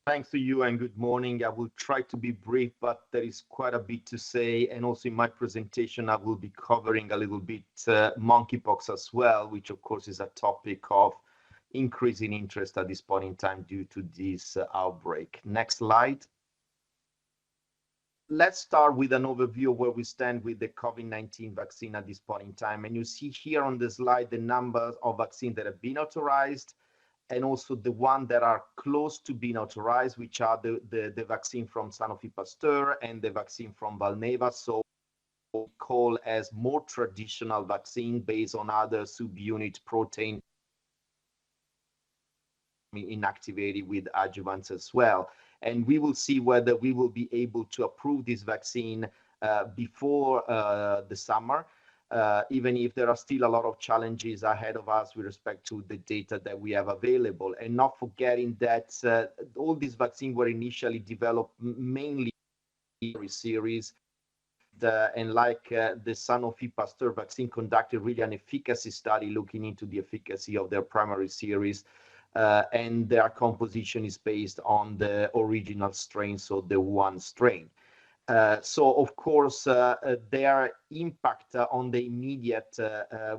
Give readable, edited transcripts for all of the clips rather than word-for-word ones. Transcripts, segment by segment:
Thanks to you and good morning. I will try to be brief, but there is quite a bit to say. And also in my presentation, I will be covering a little bit monkeypox as well, which of course is a topic of increasing interest at this point in time due to this outbreak. Next slide. Let's start with an overview of where we stand with the COVID-19 vaccine at this point in time. And you see here on the slide the numbers of vaccines that have been authorized, and also the ones that are close to being authorized, which are the vaccine from Sanofi Pasteur and the vaccine from Valneva. So we call as more traditional vaccine based on other subunit protein inactivated with adjuvants as well. And we will see whether we will be able to approve this vaccine before the summer. Even if there are still a lot of challenges ahead of us with respect to the data that we have available. And not forgetting that all these vaccines were initially developed mainly in series. And like the Sanofi Pasteur vaccine conducted really an efficacy study looking into the efficacy of their primary series. And their composition is based on the original strain, so the one strain. So, of course, their impact on the immediate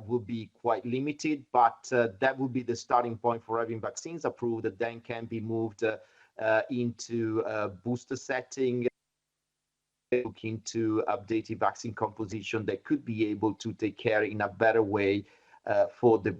will be quite limited, but that will be the starting point for having vaccines approved that then can be moved into booster setting, look into updated vaccine composition that could be able to take care in a better way for the.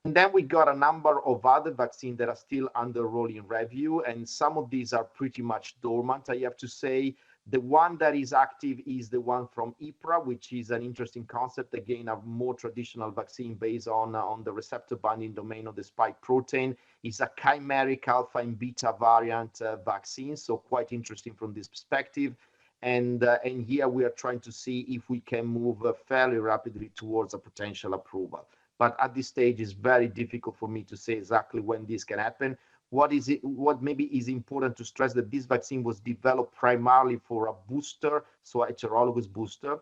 And then we got a number of other vaccines that are still under rolling review, and some of these are pretty much dormant, I have to say. The one that is active is the one from IPRA, which is an interesting concept, again, a more traditional vaccine based on the receptor binding domain of the spike protein. It's a chimeric alpha and beta variant vaccine, so quite interesting from this perspective. And here we are trying to see if we can move fairly rapidly towards a potential approval. But at this stage, it's very difficult for me to say exactly when this can happen. What maybe is important to stress that this vaccine was developed primarily for a booster, so a heterologous booster,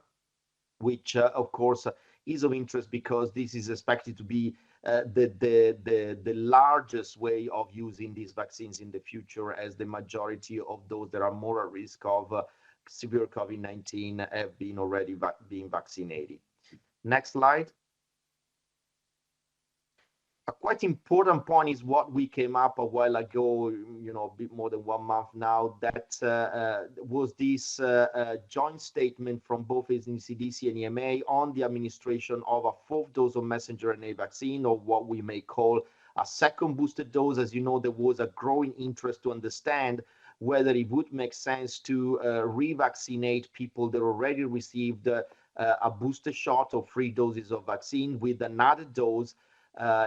which of course is of interest because this is expected to be the largest way of using these vaccines in the future, as the majority of those that are more at risk of severe COVID-19 have been already being vaccinated. Next slide. A quite important point is what we came up a while ago, a bit more than 1 month now, that was this joint statement from both CDC and EMA on the administration of a 4th dose of messenger RNA vaccine, or what we may call a second booster dose. As you know, there was a growing interest to understand whether it would make sense to revaccinate people that already received a booster shot or 3 doses of vaccine with another dose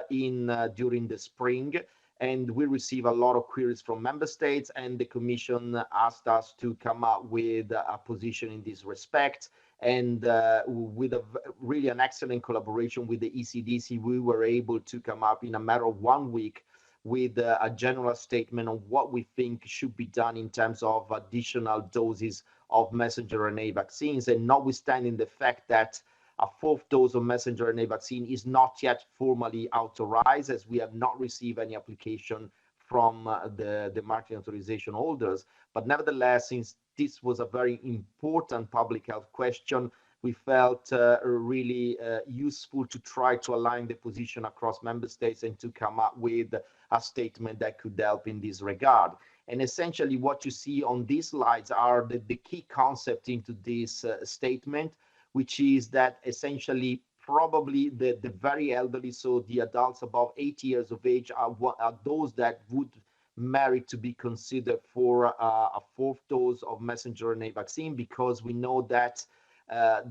during the spring. And we receive a lot of queries from member states, and the Commission asked us to come up with a position in this respect. And with really an excellent collaboration with the ECDC, we were able to come up in a matter of 1 week with a general statement on what we think should be done in terms of additional doses of messenger RNA vaccines. And notwithstanding the fact that a 4th dose of messenger RNA vaccine is not yet formally authorized, as we have not received any application from the marketing authorization holders. But nevertheless, since this was a very important public health question, we felt really useful to try to align the position across member states and to come up with a statement that could help in this regard. And essentially what you see on these slides are the key concept into this statement, which is that essentially probably the very elderly, so the adults above 80 years of age, are those that would merit to be considered for a 4th dose of messenger RNA vaccine, because we know that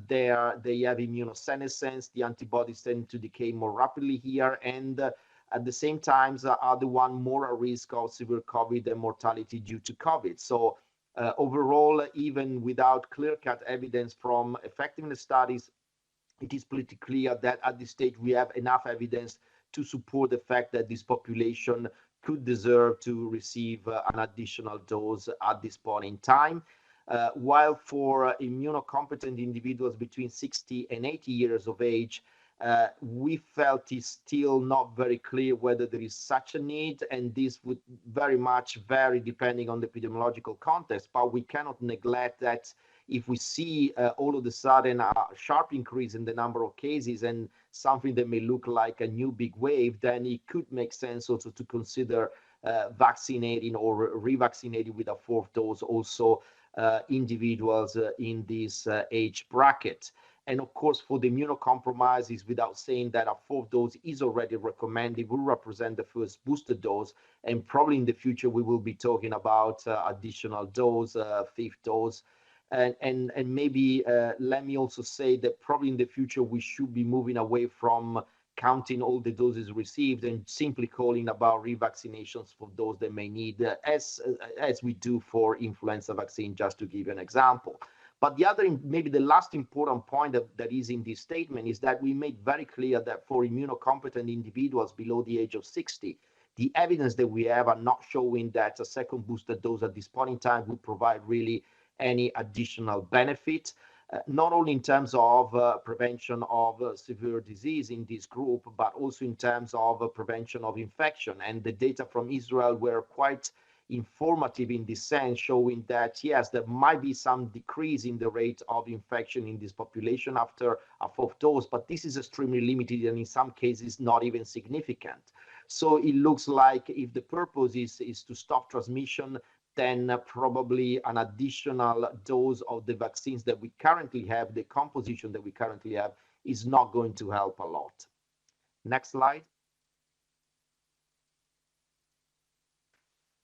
they have immunosenescence, the antibodies tend to decay more rapidly here, and at the same time are the one more at risk of severe COVID and mortality due to COVID. So overall, even without clear-cut evidence from effectiveness studies, it is pretty clear that at this stage we have enough evidence to support the fact that this population could deserve to receive an additional dose at this point in time. While for immunocompetent individuals between 60 and 80 years of age, We felt it's still not very clear whether there is such a need, and this would very much vary depending on the epidemiological context. But we cannot neglect that if we see all of a sudden a sharp increase in the number of cases and something that may look like a new big wave, then it could make sense also to consider vaccinating or revaccinating with a fourth dose also individuals in this age bracket. And of course, for the immunocompromised, without saying that a fourth dose is already recommended, will represent the first booster dose. And probably in the future, we will be talking about additional dose, fifth dose. And maybe let me also say that probably in the future, we should be moving away from counting all the doses received and simply calling about revaccinations for those that may need, as we do for influenza vaccine, just to give you an example. But the other, maybe the last important point that is in this statement is that we made very clear that for immunocompetent individuals below the age of 60, the evidence that we have are not showing that a second booster dose at this point in time would provide really any additional benefit, not only in terms of prevention of severe disease in this group, but also in terms of prevention of infection. And the data from Israel were quite informative in this sense, showing that yes, there might be some decrease in the rate of infection in this population after a fourth dose, but this is extremely limited and in some cases not even significant. So it looks like if the purpose is to stop transmission, then probably an additional dose of the vaccines that we currently have, the composition that we currently have, is not going to help a lot. Next slide.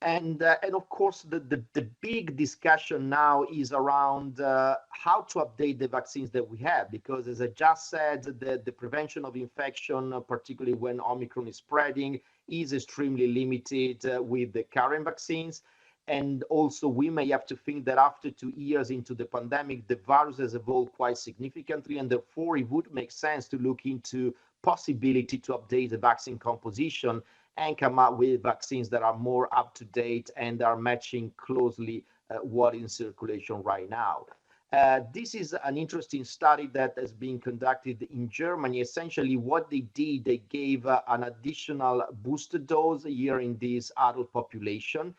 And of course, the big discussion now is around how to update the vaccines that we have, because as I just said, the prevention of infection, particularly when Omicron is spreading, is extremely limited with the current vaccines. And also, we may have to think that after 2 years into the pandemic, the virus has evolved quite significantly, and therefore it would make sense to look into possibility to update the vaccine composition and come up with vaccines that are more up to date and are matching closely what is in circulation right now. This is an interesting study that has been conducted in Germany. Essentially, what they did, they gave an additional booster dose here in this adult population,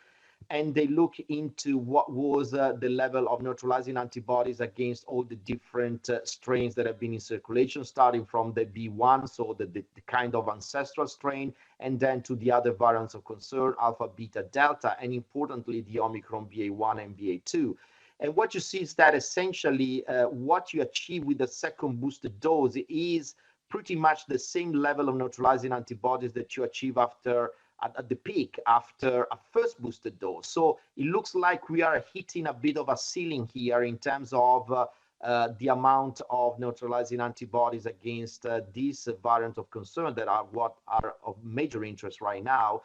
and they look into what was the level of neutralizing antibodies against all the different strains that have been in circulation, starting from the B1, so the kind of ancestral strain, and then to the other variants of concern, alpha, beta, delta, and importantly, the Omicron BA1 and BA2. And what you see is that essentially what you achieve with the second booster dose is pretty much the same level of neutralizing antibodies that you achieve after at the peak after a first booster dose. So it looks like we are hitting a bit of a ceiling here in terms of the amount of neutralizing antibodies against these variants of concern that are what are of major interest right now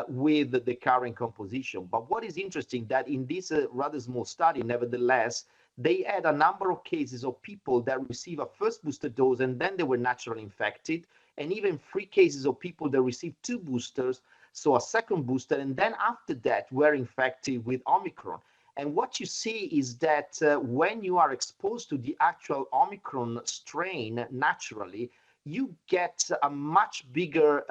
with the current composition. But what is interesting that in this rather small study, nevertheless, they had a number of cases of people that receive a first booster dose and then they were naturally infected, and even 3 cases of people that received 2 boosters, so a second booster, and then after that were infected with Omicron. And what you see is that when you are exposed to the actual Omicron strain naturally, you get a much bigger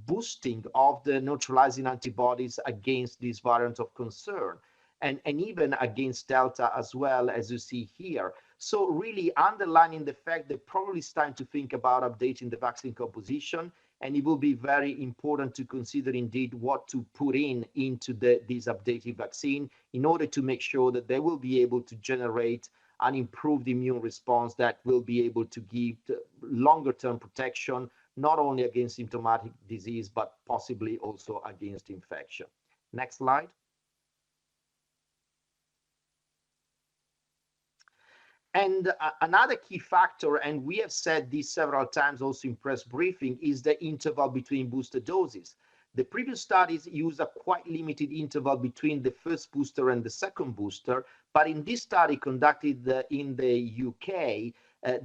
boosting of the neutralizing antibodies against these variants of concern, and even against Delta as well, as you see here. So really underlining the fact that probably it's time to think about updating the vaccine composition, and it will be very important to consider indeed what to put into this updated vaccine in order to make sure that they will be able to generate an improved immune response that will be able to give longer term protection, not only against symptomatic disease, but possibly also against infection. Next slide. And another key factor, and we have said this several times also in press briefing, is the interval between booster doses. The previous studies used a quite limited interval between the first booster and the second booster, but in this study conducted in the UK,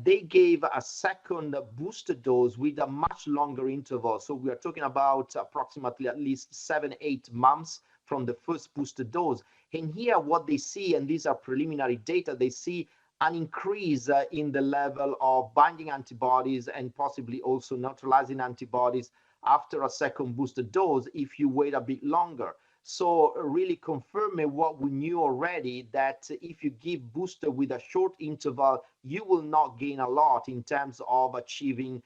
they gave a second booster dose with a much longer interval. So we are talking about approximately at least 7-8 months from the first booster dose. And here what they see, and these are preliminary data, they see an increase in the level of binding antibodies and possibly also neutralizing antibodies after a second booster dose if you wait a bit longer. So really confirming what we knew already, that if you give booster with a short interval, you will not gain a lot in terms of achieving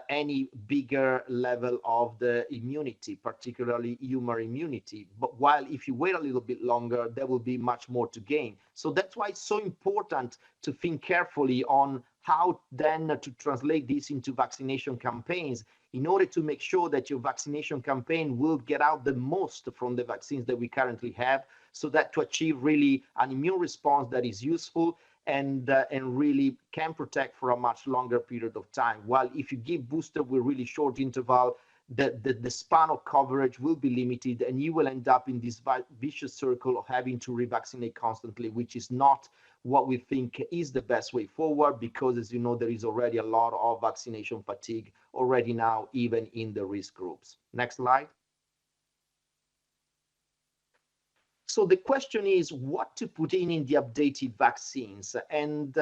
any bigger level of the immunity, particularly humoral immunity. But while if you wait a little bit longer, there will be much more to gain. So that's why it's so important to think carefully on how then to translate this into vaccination campaigns in order to make sure that your vaccination campaign will get out the most from the vaccines that we currently have, so that to achieve really an immune response that is useful and really can protect for a much longer period of time. While if you give booster with really short interval, the span of coverage will be limited, and you will end up in this vicious circle of having to revaccinate constantly, which is not what we think is the best way forward, because as you know, there is already a lot of vaccination fatigue already now, even in the risk groups. Next slide. So the question is what to put in the updated vaccines. And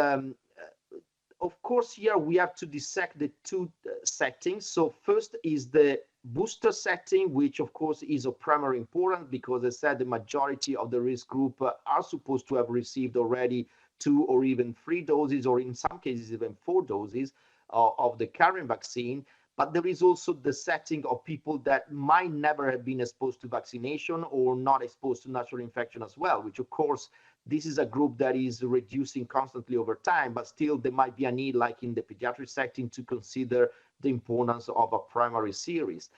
of course, here we have to dissect the two settings. So first is the booster setting, which of course is of primary importance, because as I said, the majority of the risk group are supposed to have received already 2 or even 3 doses, or in some cases even 4 doses of the current vaccine. But there is also the setting of people that might never have been exposed to vaccination or not exposed to natural infection as well, which of course, this is a group that is reducing constantly over time, but still there might be a need, like in the pediatric setting, to consider the importance of a primary series.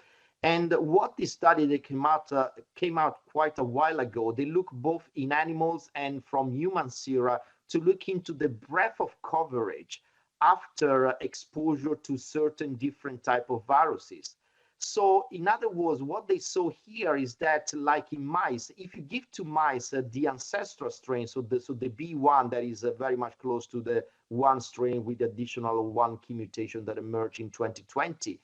And what this study that came out quite a while ago, they looked both in animals and from human sera to look into the breadth of coverage after exposure to certain different type of viruses. So in other words, what they saw here is that, like in mice, if you give to mice the ancestral strain, so the B1 that is very much close to the 1 strain with additional 1 key mutation that emerged in 2020,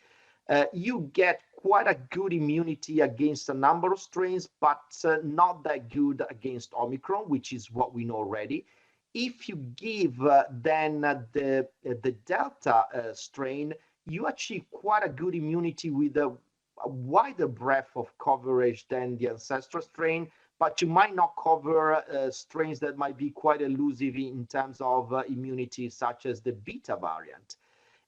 you get quite a good immunity against a number of strains, but not that good against Omicron, which is what we know already. If you give then the Delta strain, you achieve quite a good immunity with a wider breadth of coverage than the ancestral strain, but you might not cover strains that might be quite elusive in terms of immunity, such as the Beta variant.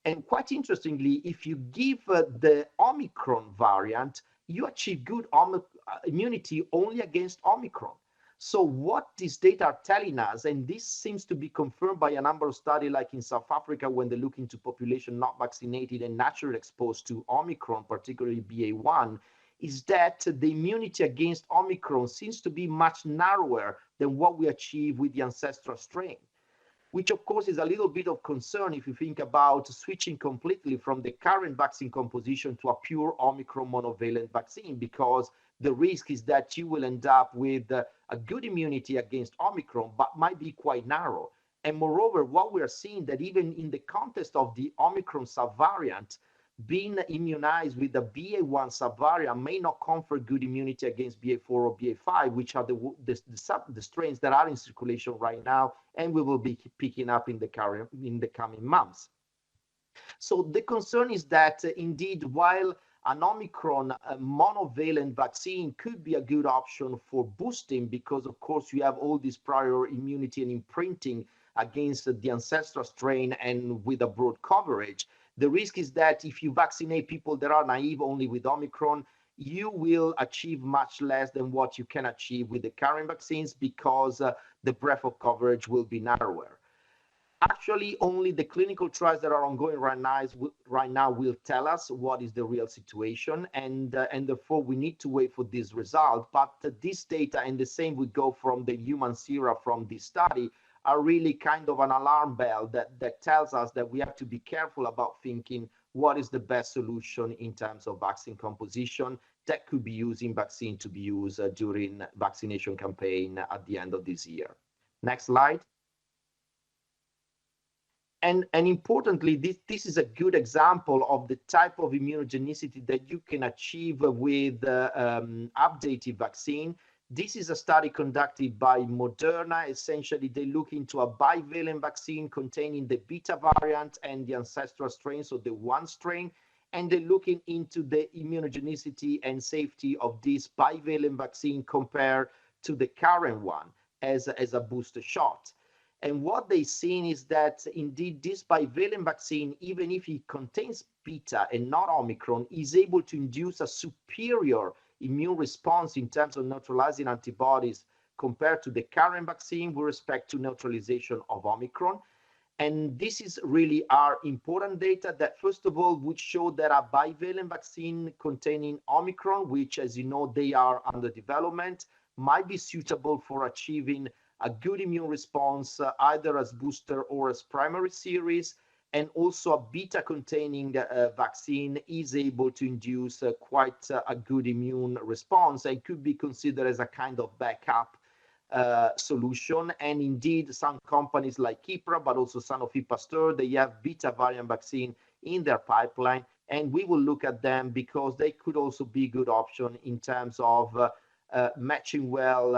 And quite interestingly, if you give the Omicron variant, you achieve good immunity only against Omicron. So what these data are telling us, and this seems to be confirmed by a number of studies like in South Africa, when they look into population not vaccinated and naturally exposed to Omicron, particularly BA1, is that the immunity against Omicron seems to be much narrower than what we achieve with the ancestral strain, which of course is a little bit of concern if you think about switching completely from the current vaccine composition to a pure Omicron monovalent vaccine, because the risk is that you will end up with a good immunity against Omicron, but might be quite narrow. And moreover, what we are seeing that even in the context of the Omicron subvariant, being immunized with the BA1 subvariant may not confer good immunity against BA4 or BA5, which are the strains that are in circulation right now, and we will be picking up in the coming months. So the concern is that indeed, while an Omicron monovalent vaccine could be a good option for boosting, because of course you have all this prior immunity and imprinting against the ancestral strain and with a broad coverage. The risk is that if you vaccinate people that are naive only with Omicron, you will achieve much less than what you can achieve with the current vaccines, because the breadth of coverage will be narrower. Actually, only the clinical trials that are ongoing right now will tell us what is the real situation, and therefore we need to wait for this result. But this data, and the same would go from the human sera from this study, are really kind of an alarm bell that tells us that we have to be careful about thinking what is the best solution in terms of vaccine composition that could be using vaccine to be used during vaccination campaign at the end of this year. Next slide. And importantly, this is a good example of the type of immunogenicity that you can achieve with updated vaccine. This is a study conducted by Moderna. Essentially, they look into a bivalent vaccine containing the beta variant and the ancestral strain, so the one strain, and they're looking into the immunogenicity and safety of this bivalent vaccine compared to the current one as a booster shot. And what they've seen is that indeed this bivalent vaccine, even if it contains beta and not Omicron, is able to induce a superior immune response in terms of neutralizing antibodies compared to the current vaccine with respect to neutralization of Omicron. And this is really our important data that, first of all, would show that a bivalent vaccine containing Omicron, which, as you know, they are under development, might be suitable for achieving a good immune response, either as booster or as primary series. And also a beta containing vaccine is able to induce quite a good immune response and could be considered as a kind of backup solution. And indeed, some companies like Kipra, but also Sanofi Pasteur, they have beta variant vaccine in their pipeline, and we will look at them because they could also be a good option in terms of matching well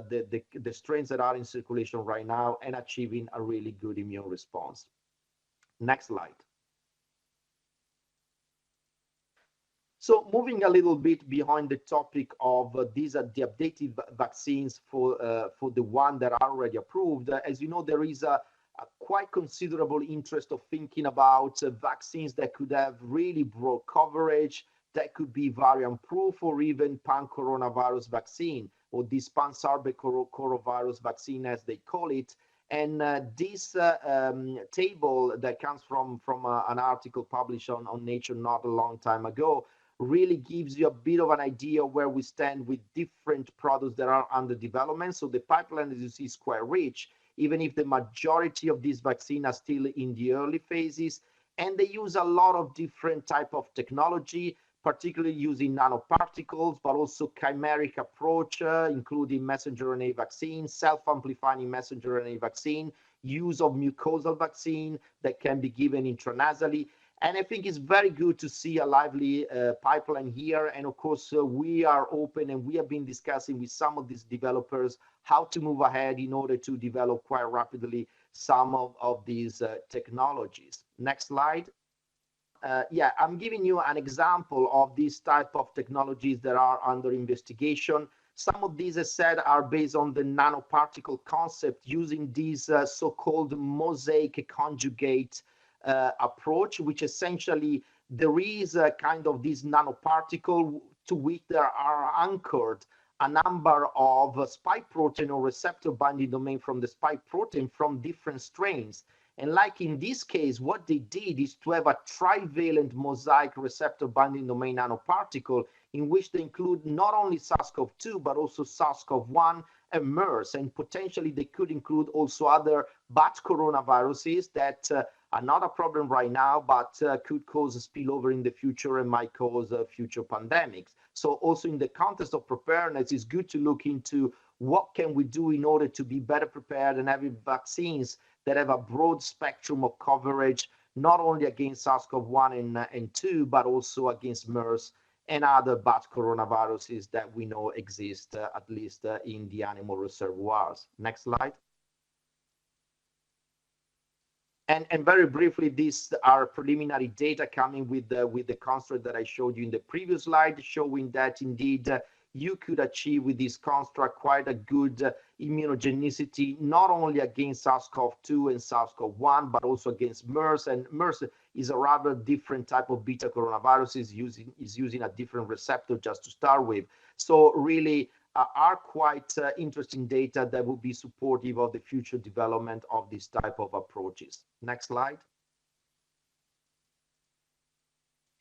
the strains that are in circulation right now and achieving a really good immune response. Next slide. So moving a little bit behind the topic of these are the updated vaccines for the one that are already approved. As you know, there is a quite considerable interest of thinking about vaccines that could have really broad coverage, that could be variant proof, or even pan-coronavirus vaccine, or this pan-coronavirus vaccine as they call it. And this table that comes from an article published on Nature not a long time ago really gives you a bit of an idea where we stand with different products that are under development. So the pipeline, as you see, is quite rich, even if the majority of these vaccines are still in the early phases. And they use a lot of different type of technology, particularly using nanoparticles, but also chimeric approach, including messenger RNA vaccine, self-amplifying messenger RNA vaccine, use of mucosal vaccine that can be given intranasally. And I think it's very good to see a lively pipeline here. And of course, we are open and we have been discussing with some of these developers how to move ahead in order to develop quite rapidly some of these technologies. Next slide. Yeah, I'm giving you an example of these type of technologies that are under investigation. Some of these, as said, are based on the nanoparticle concept using these so-called Mosaic conjugate approach, which essentially there is a kind of this nanoparticle to which there are anchored a number of spike protein or receptor binding domain from the spike protein from different strains. And like in this case, what they did is to have a trivalent mosaic receptor binding domain nanoparticle in which they include not only SARS-CoV-2, but also SARS-CoV-1 and MERS. And potentially they could include also other bat coronaviruses that are not a problem right now, but could cause a spillover in the future and might cause future pandemics. So also in the context of preparedness, it's good to look into what can we do in order to be better prepared and having vaccines that have a broad spectrum of coverage, not only against SARS-CoV-1 and 2, but also against MERS and other bat coronaviruses that we know exist, at least in the animal reservoirs. Next slide. And very briefly, these are preliminary data coming with the construct that I showed you in the previous slide, showing that indeed you could achieve with this construct quite a good immunogenicity, not only against SARS-CoV-2 and SARS-CoV-1, but also against MERS. And MERS is a rather different type of beta coronavirus, is using a different receptor just to start with. So really are quite interesting data that will be supportive of the future development of this type of approaches. Next slide.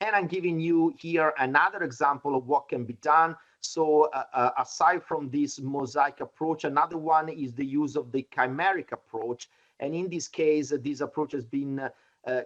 And I'm giving you here another example of what can be done. So aside from this mosaic approach, another one is the use of the chimeric approach. And in this case, this approach has been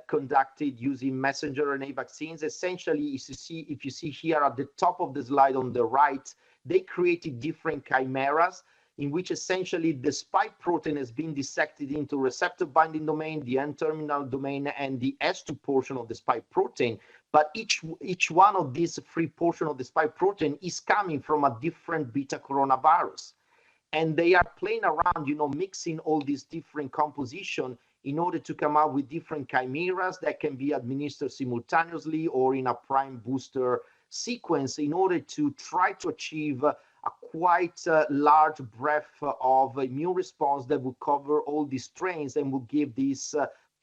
conducted using messenger RNA vaccines. Essentially, if you see here at the top of the slide on the right, they created different chimeras in which essentially the spike protein has been dissected into receptor binding domain, the N-terminal domain, and the S2 portion of the spike protein. but each one of these free portion of the spike protein is coming from a different beta coronavirus. And they are playing around, mixing all these different composition in order to come out with different chimeras that can be administered simultaneously or in a prime booster sequence in order to try to achieve a quite large breadth of immune response that will cover all these strains and will give this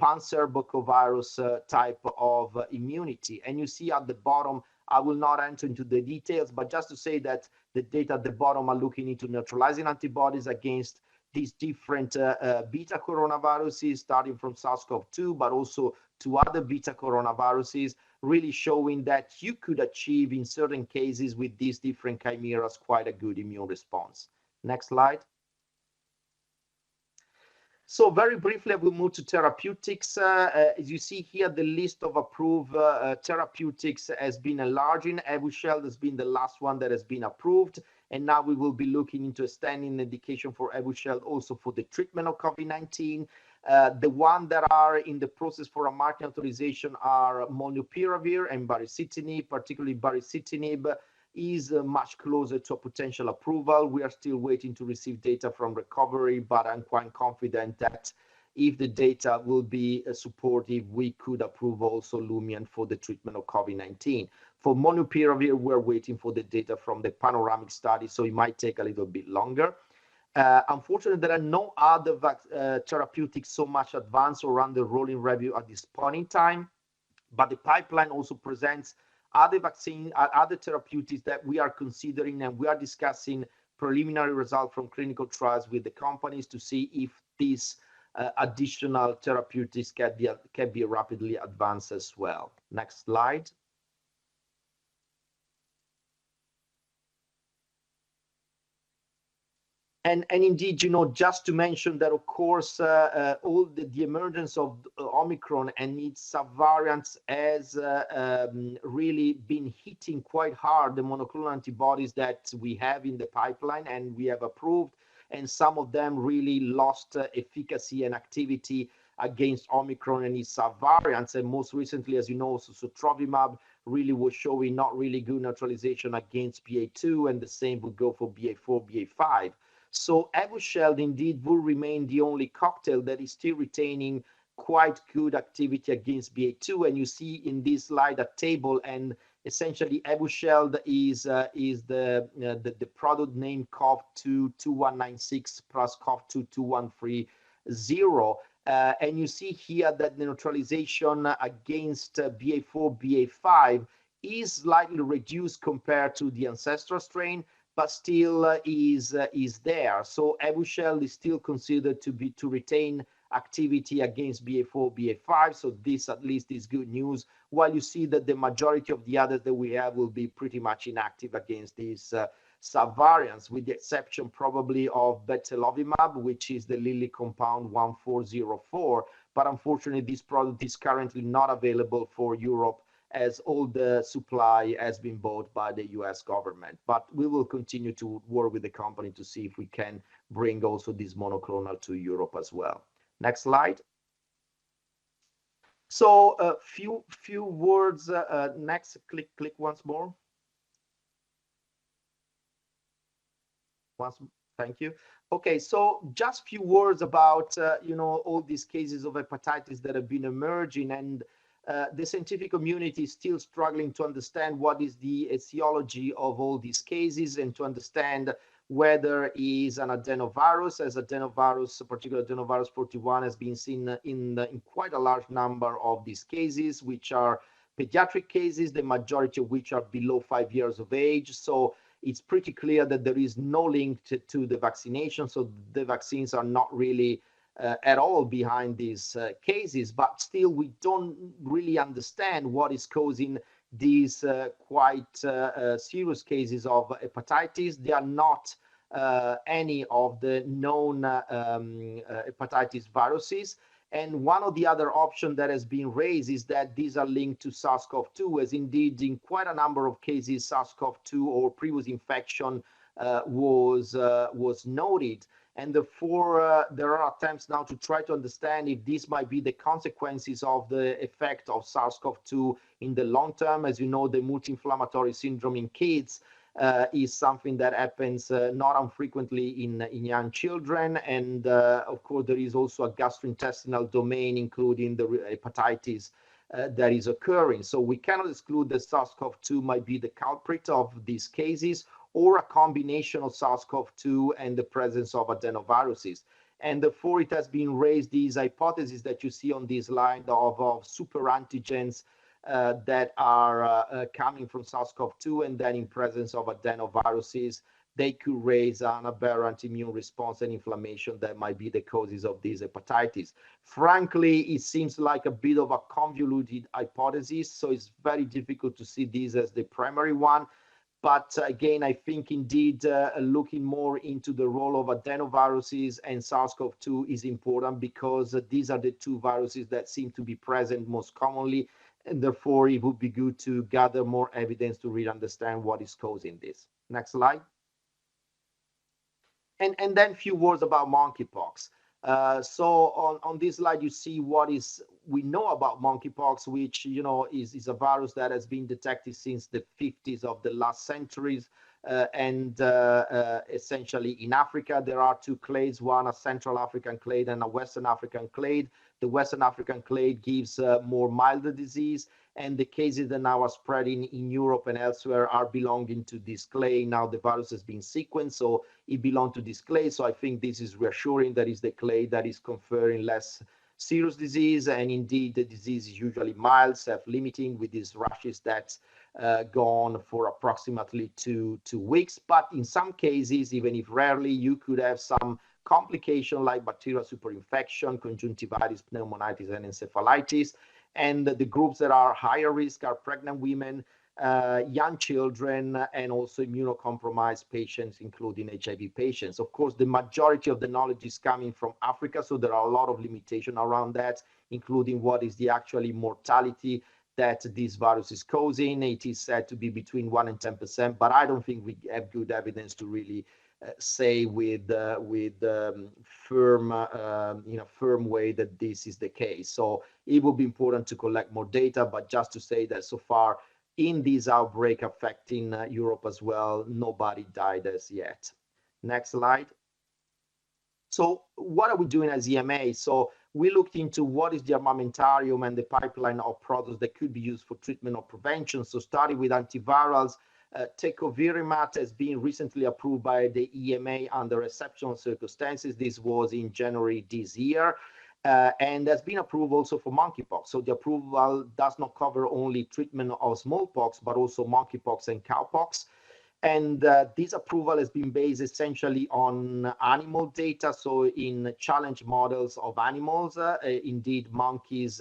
panserbocovirus type of immunity. And you see at the bottom, I will not enter into the details, but just to say that the data at the bottom are looking into neutralizing antibodies against these different beta coronaviruses, starting from SARS-CoV-2, but also to other beta coronaviruses, really showing that you could achieve in certain cases with these different chimeras quite a good immune response. Next slide. So very briefly, we'll move to therapeutics. As you see here, the list of approved therapeutics has been enlarging. Evusheld has been the last one that has been approved. And now we will be looking into extending indication for Evusheld also for the treatment of COVID-19. The ones that are in the process for a marketing authorization are molnupiravir and baricitinib, particularly baricitinib is much closer to a potential approval. We are still waiting to receive data from recovery, but I'm quite confident that if the data will be supportive, we could approve also Lumian for the treatment of COVID-19. For molnupiravir, we're waiting for the data from the panoramic study, so it might take a little bit longer. Unfortunately, there are no other therapeutics so much advanced or under rolling review at this point in time, but the pipeline also presents other vaccine, other therapeutics that we are considering, and we are discussing preliminary results from clinical trials with the companies to see if these additional therapeutics can be rapidly advanced as well. Next slide. And indeed, just to mention that, of course, all the emergence of Omicron and its subvariants has really been hitting quite hard the monoclonal antibodies that we have in the pipeline and we have approved, and some of them really lost efficacy and activity against Omicron and its subvariants. And most recently, as you know, sotrovimab really was showing not really good neutralization against BA2, and the same would go for BA4, BA5. So Evusheld indeed will remain the only cocktail that is still retaining quite good activity against BA2. And you see in this slide a table, and essentially Evusheld is the product name COV2-2196 plus COV2-2130. And you see here that the neutralization against BA4, BA5 is slightly reduced compared to the ancestral strain, but still is there. So Evusheld is still considered to retain activity against BA4, BA5. So this at least is good news. While you see that the majority of the others that we have will be pretty much inactive against these subvariants, with the exception probably of betelovimab, which is the Lilly compound 1404. But unfortunately, this product is currently not available for Europe, as all the supply has been bought by the US government. But we will continue to work with the company to see if we can bring also this monoclonal to Europe as well. Next slide. So a few words, next, click once more. Thank you. Okay, so just few words about, all these cases of hepatitis that have been emerging, and the scientific community is still struggling to understand what is the etiology of all these cases and to understand whether it is an adenovirus, as adenovirus, particular adenovirus 41 has been seen in quite a large number of these cases, which are pediatric cases, the majority of which are below 5 years of age. So it's pretty clear that there is no link to the vaccination. So the vaccines are not really at all behind these cases, but still we don't really understand what is causing these quite serious cases of hepatitis. They are not any of the known hepatitis viruses. And one of the other options that has been raised is that these are linked to SARS-CoV-2, as indeed in quite a number of cases SARS-CoV-2 or previous infection was noted. And therefore, there are attempts now to try to understand if this might be the consequences of the effect of SARS-CoV-2 in the long term. As you know, the multi-inflammatory syndrome in kids is something that happens not infrequently in young children. And of course, there is also a gastrointestinal domain, including the hepatitis that is occurring. So we cannot exclude that SARS-CoV-2 might be the culprit of these cases, or a combination of SARS-CoV-2 and the presence of adenoviruses. And therefore, it has been raised these hypotheses that you see on this slide of super antigens that are coming from SARS-CoV-2, and then in presence of adenoviruses, they could raise an aberrant immune response and inflammation that might be the causes of these hepatitis. Frankly, it seems like a bit of a convoluted hypothesis, so it's very difficult to see this as the primary one. But again, I think indeed looking more into the role of adenoviruses and SARS-CoV-2 is important, because these are the two viruses that seem to be present most commonly, and therefore it would be good to gather more evidence to really understand what is causing this. Next slide. And then a few words about monkeypox. So on this slide, you see what we know about monkeypox, which is a virus that has been detected since the 50s of the last centuries, and essentially in Africa there are two clades, one a Central African clade and a Western African clade. The Western African clade gives more milder disease, and the cases that now are spreading in Europe and elsewhere are belonging to this clade. Now the virus has been sequenced, so it belongs to this clade. So I think this is reassuring. That is the clade that is conferring less serious disease, and indeed the disease is usually mild, self-limiting, with these rashes that go on for approximately two weeks. But in some cases, even if rarely, you could have some complication like bacterial superinfection, conjunctivitis, pneumonitis, and encephalitis. And the groups that are higher risk are pregnant women, young children, and also immunocompromised patients, including HIV patients. Of course, the majority of the knowledge is coming from Africa, so there are a lot of limitations around that, including what is the actual mortality that this virus is causing. It is said to be between 1% and 10%, but I don't think we have good evidence to really say with firm way that this is the case. So it will be important to collect more data, but just to say that so far in this outbreak affecting Europe as well, nobody died as yet. Next slide. So what are we doing as EMA? So we looked into what is the armamentarium and the pipeline of products that could be used for treatment or prevention. So starting with antivirals, tecovirimat has been recently approved by the EMA under exceptional circumstances. This was in January this year, and has been approved also for monkeypox. So the approval does not cover only treatment of smallpox, but also monkeypox and cowpox. And this approval has been based essentially on animal data. So in challenge models of animals, indeed monkeys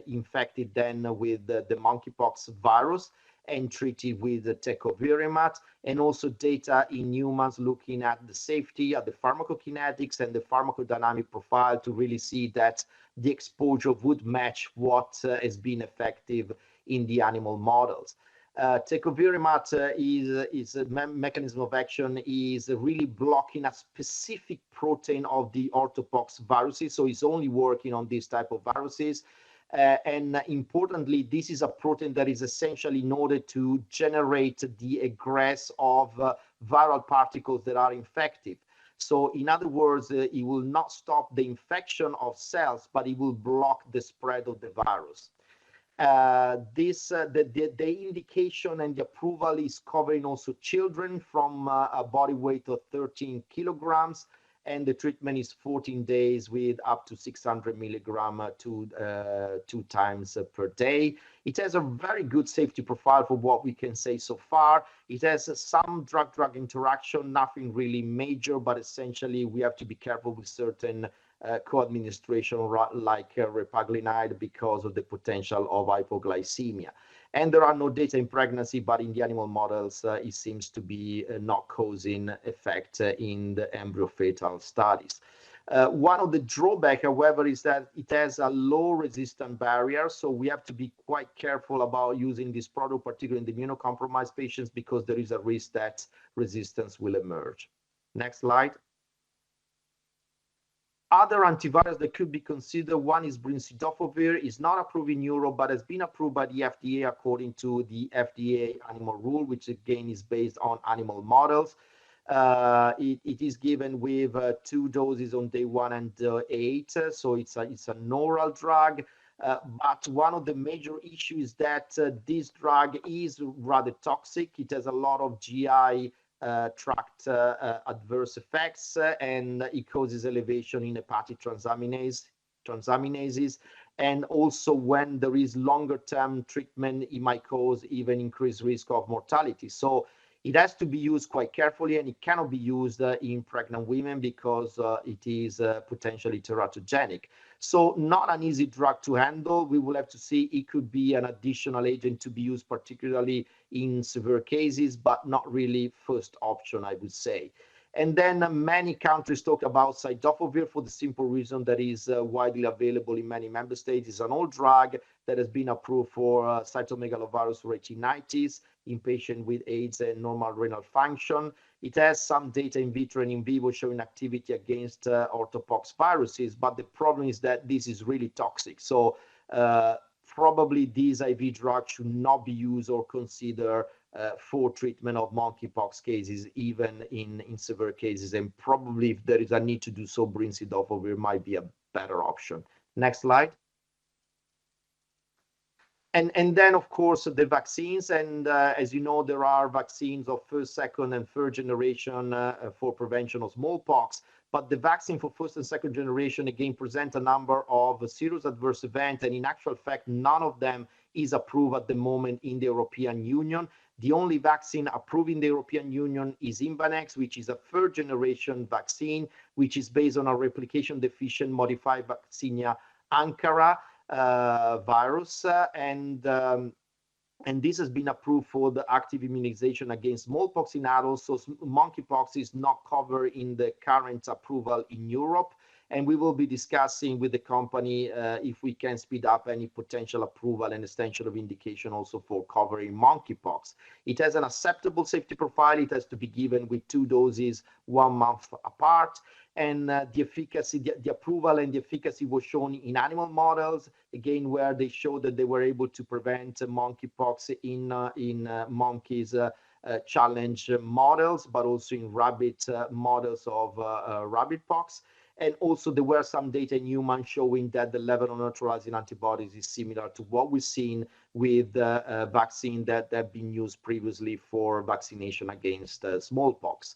infected then with the monkeypox virus and treated with the tecovirimat, and also data in humans looking at the safety, at the pharmacokinetics and the pharmacodynamic profile to really see that the exposure would match what has been effective in the animal models. Tecovirimat is a mechanism of action is really blocking a specific protein of the orthopox viruses, so it's only working on this type of viruses. And importantly, this is a protein that is essentially in order to generate the egress of viral particles that are infective. So in other words, it will not stop the infection of cells, but it will block the spread of the virus. The indication and the approval is covering also children from a body weight of 13 kilograms, and the treatment is 14 days with up to 600 milligram two times per day. It has a very good safety profile for what we can say so far. It has some drug-drug interaction, nothing really major, but essentially we have to be careful with certain co-administration like repaglinide because of the potential of hypoglycemia. And there are no data in pregnancy, but in the animal models, it seems to be not causing effect in the embryo fetal studies. One of the drawbacks, however, is that it has a low resistant barrier. So we have to be quite careful about using this product, particularly in the immunocompromised patients, because there is a risk that resistance will emerge. Next slide. Other antivirals that could be considered, one is brincidofovir, is not approved in Europe, but has been approved by the FDA according to the FDA animal rule, which again is based on animal models. It is given with 2 doses on day 1 and 8, so it's an oral drug. But one of the major issues is that this drug is rather toxic. It has a lot of GI tract adverse effects, and it causes elevation in hepatic transaminases. And also when there is longer term treatment, it might cause even increased risk of mortality. So it has to be used quite carefully, and it cannot be used in pregnant women because it is potentially teratogenic. So not an easy drug to handle. We will have to see. It could be an additional agent to be used, particularly in severe cases, but not really first option, I would say. And then many countries talk about cidofovir for the simple reason that is widely available in many member states. It's an old drug that has been approved for cytomegalovirus retinitis in patients with AIDS and normal renal function. It has some data in vitro and in vivo showing activity against orthopox viruses, but the problem is that this is really toxic. So probably these IV drugs should not be used or considered for treatment of monkeypox cases, even in severe cases. And probably if there is a need to do so, brincidofovir might be a better option. Next slide. And then, of course, the vaccines. And as you know, there are vaccines of first, second, and third generation for prevention of smallpox. But the vaccine for first and second generation, again, present a number of serious adverse events. And in actual fact, none of them is approved at the moment in the European Union. The only vaccine approved in the European Union is Imvanex, which is a third generation vaccine, which is based on a replication deficient modified Vaccinia Ankara virus, and this has been approved for the active immunization against smallpox in adults. So monkeypox is not covered in the current approval in Europe, and we will be discussing with the company if we can speed up any potential approval and extension of indication also for covering monkeypox. It has an acceptable safety profile. It has to be given with 2 doses 1 month apart. And the efficacy, the approval and the efficacy was shown in animal models, again, where they showed that they were able to prevent monkeypox in monkeys challenge models, but also in rabbit models of rabbit pox. And also there were some data in humans showing that the level of neutralizing antibodies is similar to what we've seen with vaccine that have been used previously for vaccination against smallpox.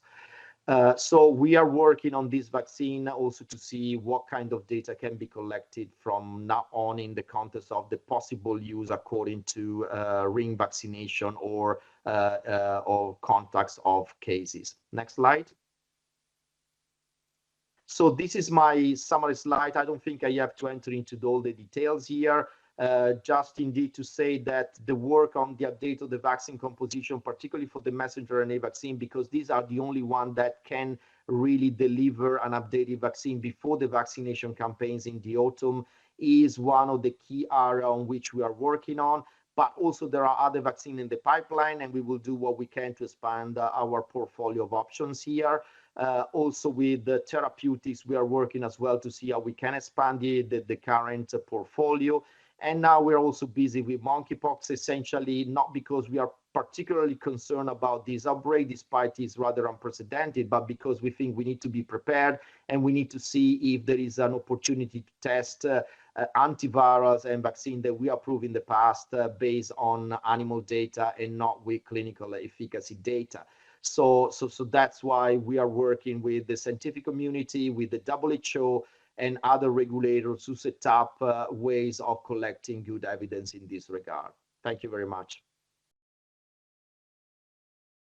So we are working on this vaccine also to see what kind of data can be collected from now on in the context of the possible use according to ring vaccination or contacts of cases. Next slide. So this is my summary slide. I don't think I have to enter into all the details here. Just indeed to say that the work on the update of the vaccine composition, particularly for the messenger RNA vaccine, because these are the only one that can really deliver an updated vaccine before the vaccination campaigns in the autumn, is one of the key areas on which we are working on. But also there are other vaccines in the pipeline, and we will do what we can to expand our portfolio of options here. Also with the therapeutics, we are working as well to see how we can expand the current portfolio. And now we're also busy with monkeypox, essentially not because we are particularly concerned about this outbreak, despite it's rather unprecedented, but because we think we need to be prepared and we need to see if there is an opportunity to test antivirals and vaccine that we approved in the past based on animal data and not with clinical efficacy data. So that's why we are working with the scientific community, with the WHO and other regulators to set up ways of collecting good evidence in this regard. Thank you very much.